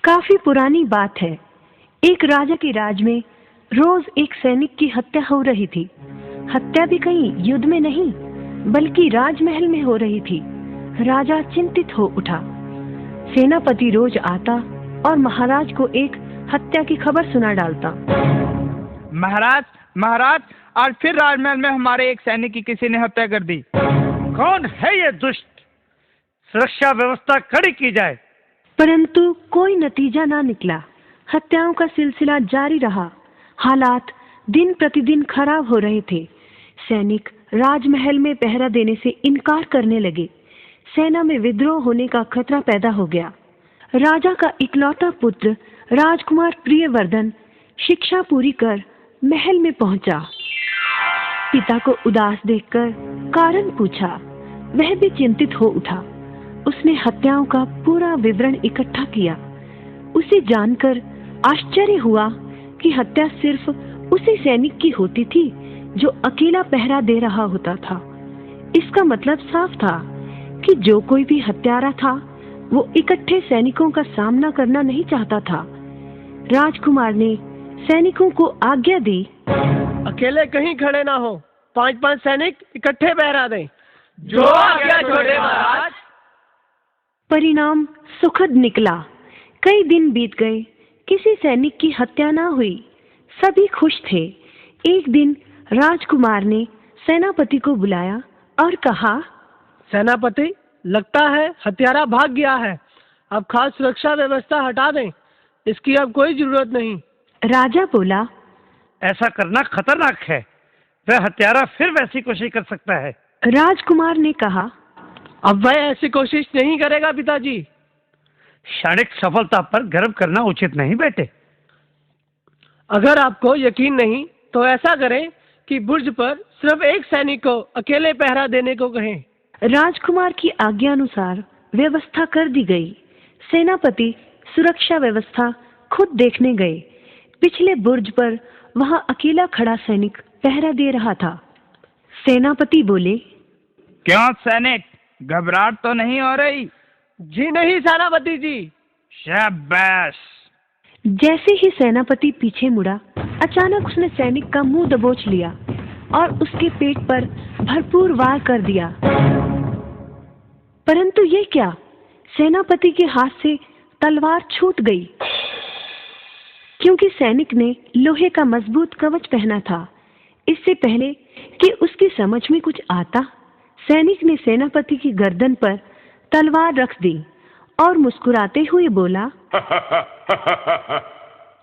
काफी पुरानी बात है। एक राजा के राज में रोज एक सैनिक की हत्या हो रही थी। हत्या भी कहीं युद्ध में नहीं, बल्कि राजमहल में हो रही थी। राजा चिंतित हो उठा। सेनापति रोज आता और महाराज को एक हत्या की खबर सुना डालता। महाराज, महाराज, आज फिर राजमहल में हमारे एक सैनिक की किसी ने हत्या कर दी। कौन है ये दुष्ट? सुरक्षा व्यवस्था कड़ी की जाए। परंतु कोई नतीजा ना निकला। हत्याओं का सिलसिला जारी रहा। हालात दिन प्रतिदिन खराब हो रहे थे। सैनिक राजमहल में पहरा देने से इनकार करने लगे। सेना में विद्रोह होने का खतरा पैदा हो गया। राजा का इकलौता पुत्र राजकुमार प्रियवर्धन शिक्षा पूरी कर महल में पहुंचा। पिता को उदास देखकर कारण पूछा। वह भी चिंतित हो उठा। उसने हत्याओं का पूरा विवरण इकट्ठा किया। उसे जानकर आश्चर्य हुआ कि हत्या सिर्फ उसी सैनिक की होती थी जो अकेला पहरा दे रहा होता था। इसका मतलब साफ था कि जो कोई भी हत्यारा था वो इकट्ठे सैनिकों का सामना करना नहीं चाहता था। राजकुमार ने सैनिकों को आज्ञा दी, अकेले कहीं खड़े ना हो, 5-5 सैनिक इकट्ठे पहरा दें। जो आज्ञा छोड़े महाराज। परिणाम सुखद निकला। कई दिन बीत गए, किसी सैनिक की हत्या ना हुई। सभी खुश थे। एक दिन राजकुमार ने सेनापति को बुलाया और कहा, सेनापति, लगता है हत्यारा भाग गया है। अब खास सुरक्षा व्यवस्था हटा दें, इसकी अब कोई जरूरत नहीं। राजा बोला, ऐसा करना खतरनाक है। वह हत्यारा फिर वैसी कोशिश कर सकता है। राजकुमार ने कहा, अब वह ऐसी कोशिश नहीं करेगा पिताजी। क्षणिक सफलता पर गर्व करना उचित नहीं बेटे। अगर आपको यकीन नहीं तो ऐसा करें कि बुर्ज पर सिर्फ एक सैनिक को अकेले पहरा देने को कहें। राजकुमार की आज्ञानुसार व्यवस्था कर दी गई। सेनापति सुरक्षा व्यवस्था खुद देखने गए। पिछले बुर्ज पर वहां अकेला खड़ा सैनिक पहरा दे रहा था। सेनापति बोले, क्यों सैनिक, घबराहट तो नहीं हो रही? जी नहीं सेनापति जी। शाबाश। जैसे ही सेनापति पीछे मुड़ा, अचानक उसने सैनिक का मुंह दबोच लिया और उसके पेट पर भरपूर वार कर दिया। परंतु ये क्या, सेनापति के हाथ से तलवार छूट गई, क्योंकि सैनिक ने लोहे का मजबूत कवच पहना था। इससे पहले कि उसकी समझ में कुछ आता, सैनिक ने सेनापति की गर्दन पर तलवार रख दी और मुस्कुराते हुए बोला,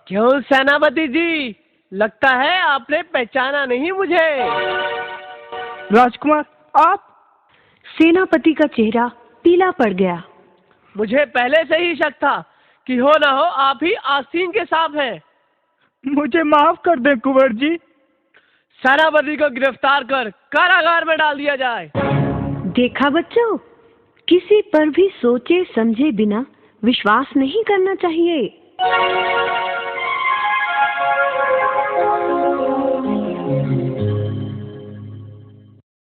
क्यों सेनापति जी, लगता है आपने पहचाना नहीं मुझे। राजकुमार, आप? सेनापति का चेहरा पीला पड़ गया। मुझे पहले से ही शक था कि हो ना हो आप ही आस्तीन के सांप हैं। मुझे माफ कर दे कुंवर जी। सेनापति को गिरफ्तार कर कारागार में डाल दिया जाए। देखा बच्चों, किसी पर भी सोचे समझे बिना विश्वास नहीं करना चाहिए।